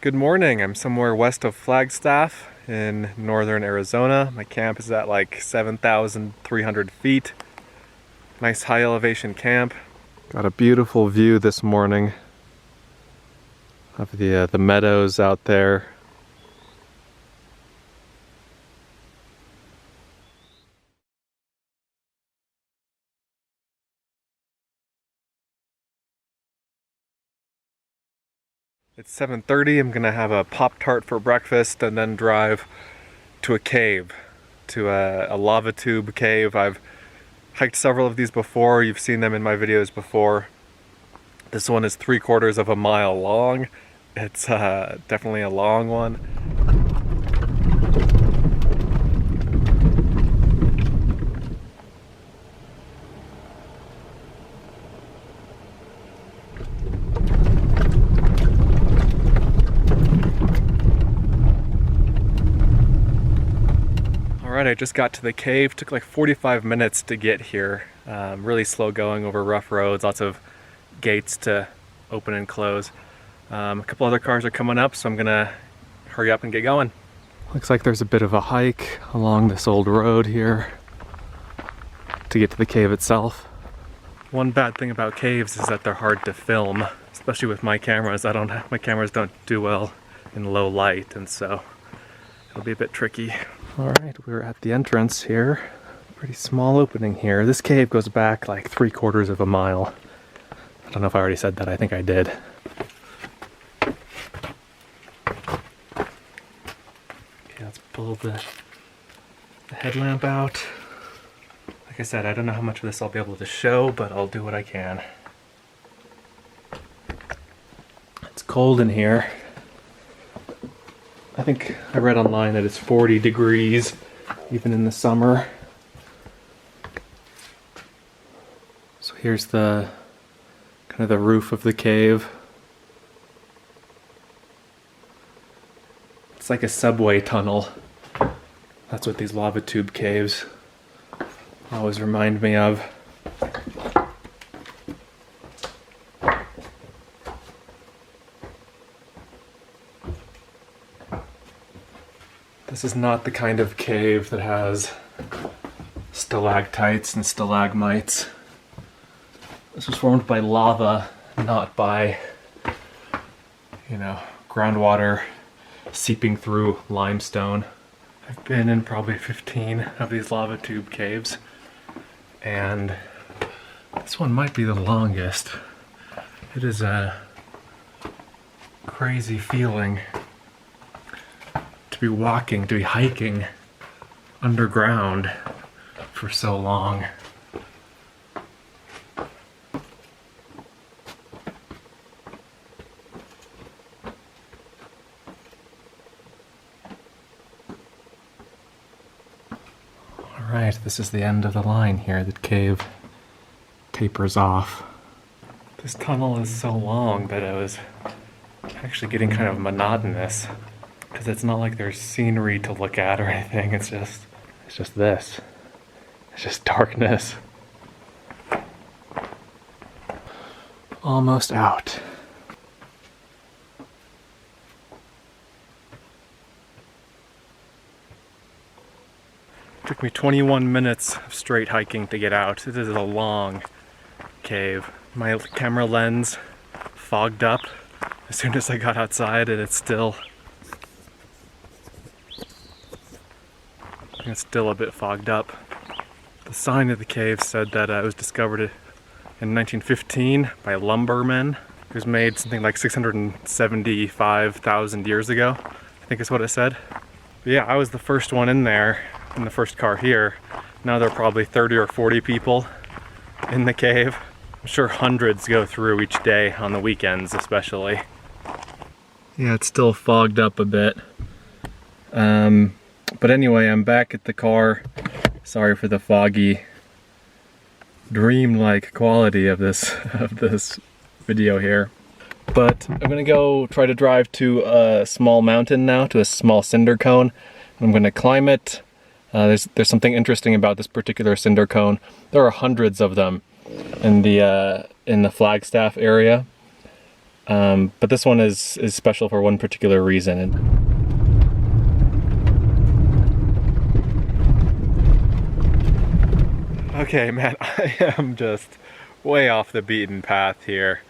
Good morning. I'm somewhere west of Flagstaff in northern Arizona. My camp is at like 7,300 feet. Nice high elevation camp. Got a beautiful view this morning of the meadows out there. It's 7:30. I'm gonna have a Pop-Tart for breakfast and then drive to a cave, to a lava tube cave. I've hiked several of these before. You've seen them in my videos before. This one is 3/4 of a mile long. It's definitely a long one. Alright, I just got to the cave. Took like 45 minutes to get here. Really slow going over rough roads, lots of gates to open and close. A couple other cars are coming up, so I'm gonna hurry up and get going. Looks like there's a bit of a hike along this old road here to get to the cave itself. One bad thing about caves is that they're hard to film, especially with my cameras. My cameras don't do well in low light, and so it'll be a bit tricky. Alright, we're at the entrance here. Pretty small opening here. This cave goes back like 3/4 of a mile. I don't know if I already said that, I think I did. Okay, let's pull the headlamp out. Like I said, I don't know how much of this I'll be able to show, but I'll do what I can. It's cold in here. I think I read online that it's 40 degrees even in the summer. So here's the kind of the roof of the cave. It's like a subway tunnel. That's what these lava tube caves always remind me of. This is not the kind of cave that has stalactites and stalagmites. This was formed by lava, not by, groundwater seeping through limestone. I've been in probably 15 of these lava tube caves, and this one might be the longest. It is a crazy feeling to be hiking underground for so long. Alright, this is the end of the line here. The cave tapers off. This tunnel is so long that it was actually getting kind of monotonous, because it's not like there's scenery to look at or anything. It's just this. It's just darkness. Almost out. Took me 21 minutes of straight hiking to get out. This is a long cave. My camera lens fogged up as soon as I got outside, and it's still a bit fogged up. The sign of the cave said that it was discovered in 1915 by lumbermen. It was made something like 675,000 years ago, I think is what it said. But yeah, I was the first one in there, in the first car here. Now there are probably 30 or 40 people in the cave. I'm sure hundreds go through each day, on the weekends especially. Yeah, it's still fogged up a bit. But anyway, I'm back at the car. Sorry for the foggy, dream-like quality of this video here. But I'm gonna go try to drive to a small mountain now, to a small cinder cone. I'm gonna climb it. There's something interesting about this particular cinder cone. There are hundreds of them in the Flagstaff area. but this one is special for one particular reason. Okay, man, I am just way off the beaten path here.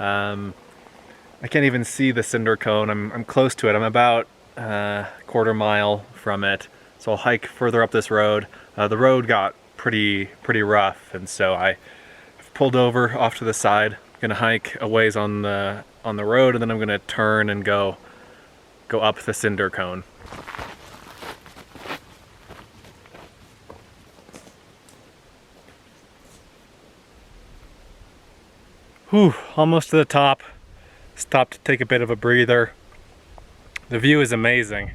I can't even see the cinder cone. I'm close to it. I'm about a quarter mile from it. So I'll hike further up this road. The road got pretty rough, and so I pulled over off to the side. I'm gonna hike a ways on the road, and then I'm gonna turn and go up the cinder cone. Whew, almost to the top. Stopped to take a bit of a breather. The view is amazing.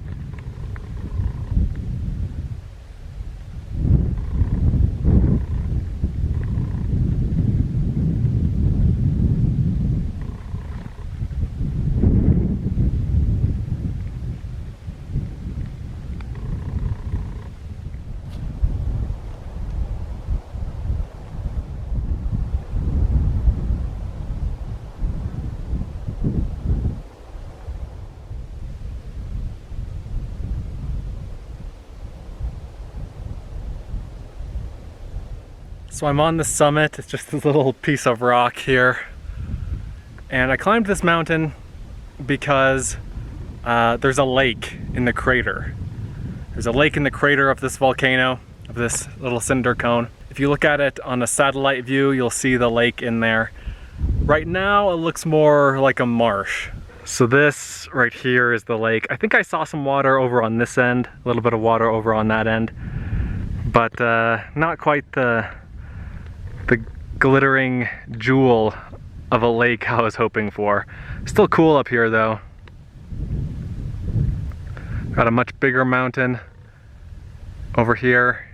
So I'm on the summit. It's just a little piece of rock here. And I climbed this mountain because there's a lake in the crater. There's a lake in the crater of this volcano, of this little cinder cone. If you look at it on a satellite view, you'll see the lake in there. Right now, it looks more like a marsh. So this right here is the lake. I think I saw some water over on this end, a little bit of water over on that end, but not quite the glittering jewel of a lake I was hoping for. Still cool up here though. Got a much bigger mountain over here.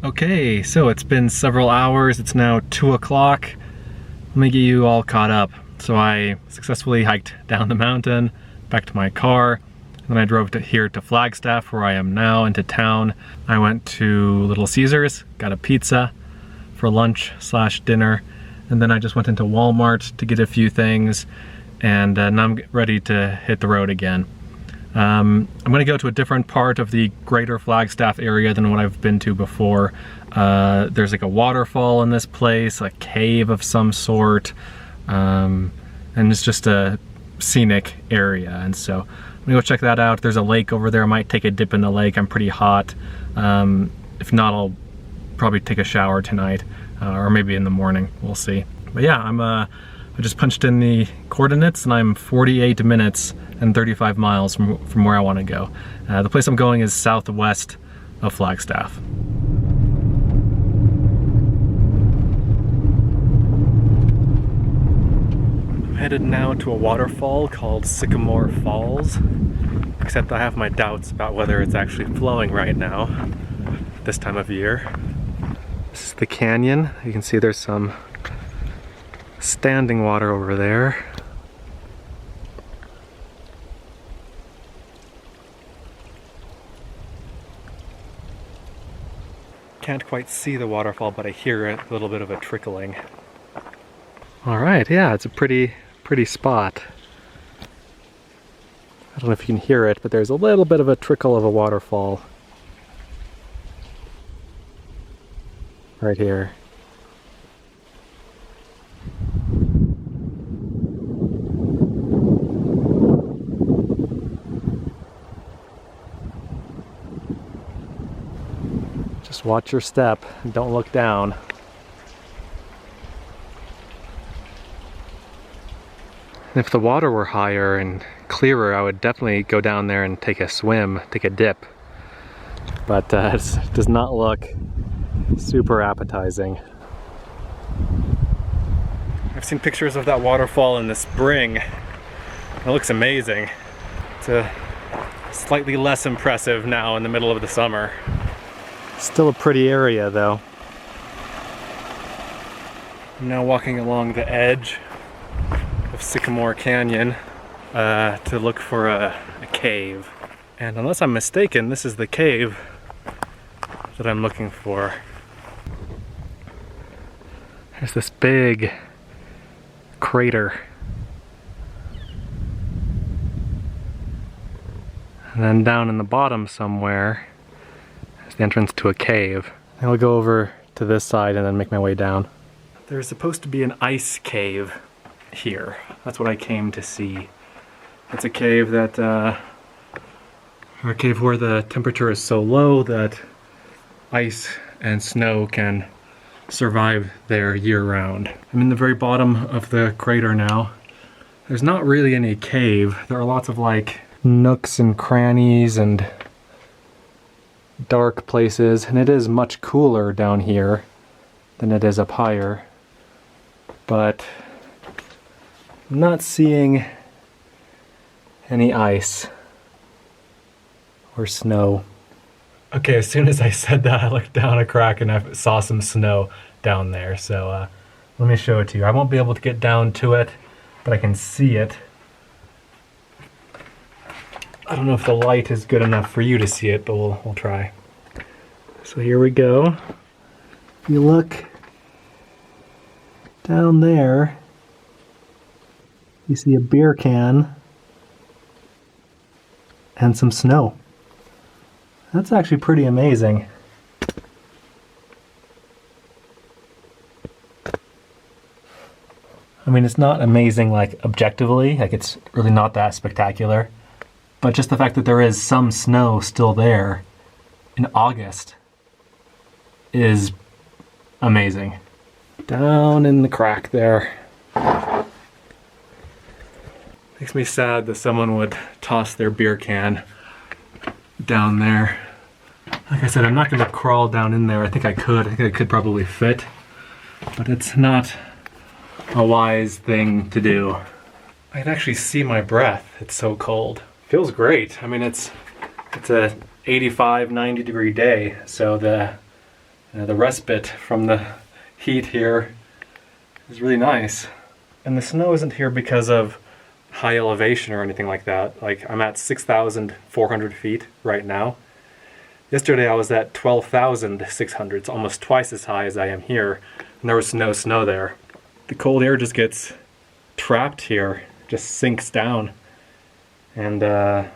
Okay, so it's been several hours. It's now 2 o'clock. Let me get you all caught up. So I successfully hiked down the mountain, back to my car, and then I drove here to Flagstaff, where I am now, into town. I went to Little Caesars, got a pizza for lunch/dinner, and then I just went into Walmart to get a few things, and now I'm ready to hit the road again. I'm gonna go to a different part of the greater Flagstaff area than what I've been to before. There's like a waterfall in this place, a cave of some sort, and it's just a scenic area, and so I'm gonna go check that out. There's a lake over there. I might take a dip in the lake. I'm pretty hot. If not, I'll probably take a shower tonight, or maybe in the morning, we'll see. But yeah, I just punched in the coordinates, and I'm 48 minutes and 35 miles from where I want to go. The place I'm going is southwest of Flagstaff. I'm headed now to a waterfall called Sycamore Falls, except I have my doubts about whether it's actually flowing right now, this time of year. This is the canyon. You can see there's some standing water over there. Can't quite see the waterfall, but I hear a little bit of a trickling. All right, yeah, it's a pretty spot. I don't know if you can hear it, but there's a little bit of a trickle of a waterfall right here. Just watch your step and don't look down. If the water were higher and clearer, I would definitely go down there and take a swim, take a dip. But it does not look super appetizing. I've seen pictures of that waterfall in the spring. It looks amazing. It's slightly less impressive now in the middle of the summer. Still a pretty area though. I'm now walking along the edge of Sycamore Canyon to look for a cave. And unless I'm mistaken, this is the cave that I'm looking for. There's this big crater. And then down in the bottom somewhere is the entrance to a cave. And I'll go over to this side and then make my way down. There's supposed to be an ice cave here. That's what I came to see. It's a cave that, or a cave where the temperature is so low that ice and snow can survive there year-round. I'm in the very bottom of the crater now. There's not really any cave. There are lots of like nooks and crannies and dark places, and it is much cooler down here than it is up higher. But I'm not seeing any ice or snow. Okay, as soon as I said that, I looked down a crack and I saw some snow down there. So let me show it to you. I won't be able to get down to it, but I can see it. I don't know if the light is good enough for you to see it, but we'll try. So here we go. If you look down there, you see a beer can and some snow. That's actually pretty amazing. I mean, it's not amazing like objectively, like it's really not that spectacular, but just the fact that there is some snow still there in August is amazing. Down in the crack there. Makes me sad that someone would toss their beer can down there. Like I said, I'm not going to crawl down in there. I think I could probably fit, but it's not a wise thing to do. I can actually see my breath. It's so cold. Feels great. I mean, it's a 85, 90 degree day, so the respite from the heat here is really nice. And the snow isn't here because of high elevation or anything like that. Like, I'm at 6,400 feet right now. Yesterday I was at 12,600. It's almost twice as high as I am here, and there was no snow there. The cold air just gets trapped here, just sinks down, and yeah,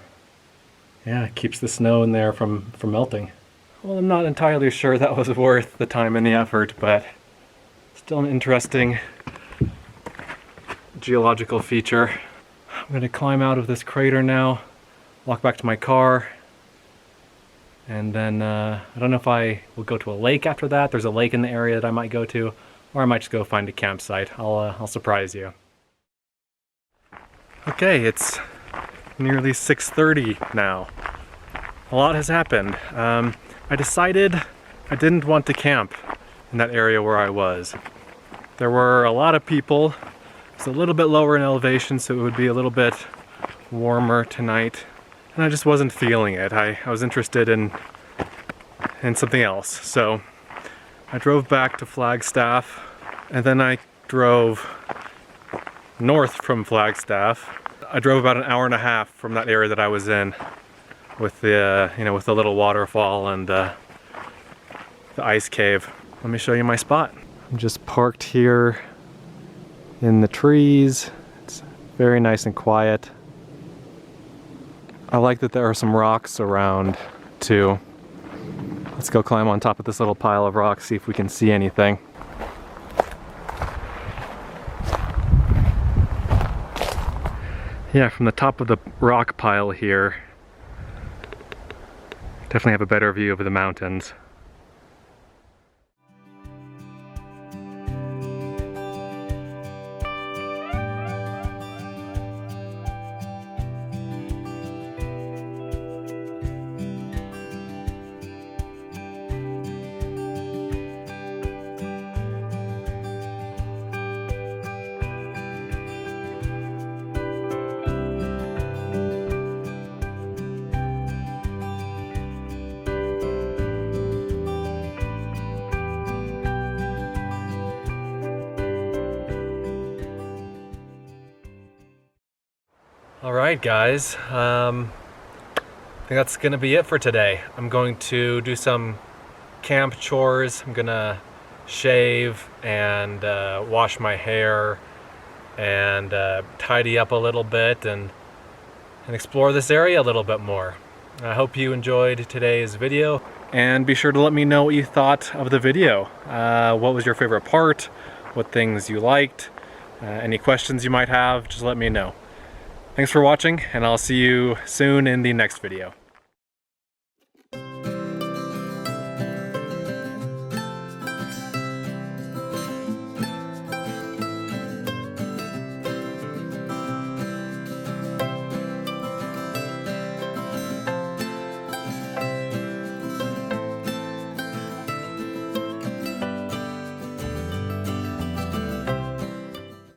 it keeps the snow in there from melting. Well, I'm not entirely sure that was worth the time and the effort, but still an interesting geological feature. I'm going to climb out of this crater now, walk back to my car, and then I don't know if I will go to a lake after that. There's a lake in the area that I might go to, or I might just go find a campsite. I'll surprise you. Okay, it's nearly 6:30 now. A lot has happened. I decided I didn't want to camp in that area where I was. There were a lot of people. It's a little bit lower in elevation, so it would be a little bit warmer tonight. And I just wasn't feeling it. I was interested in something else. So I drove back to Flagstaff, and then I drove north from Flagstaff. I drove about an hour and a half from that area that I was in, with the with the little waterfall and the ice cave. Let me show you my spot. I'm just parked here in the trees. It's very nice and quiet. I like that there are some rocks around too. Let's go climb on top of this little pile of rocks, see if we can see anything. Yeah, from the top of the rock pile here, definitely have a better view of the mountains. All right, guys. I think that's gonna be it for today. I'm going to do some camp chores. I'm gonna shave and wash my hair and tidy up a little bit and explore this area a little bit more. I hope you enjoyed today's video, and be sure to let me know what you thought of the video. What was your favorite part? What things you liked? Any questions you might have, just let me know. Thanks for watching, and I'll see you soon in the next video.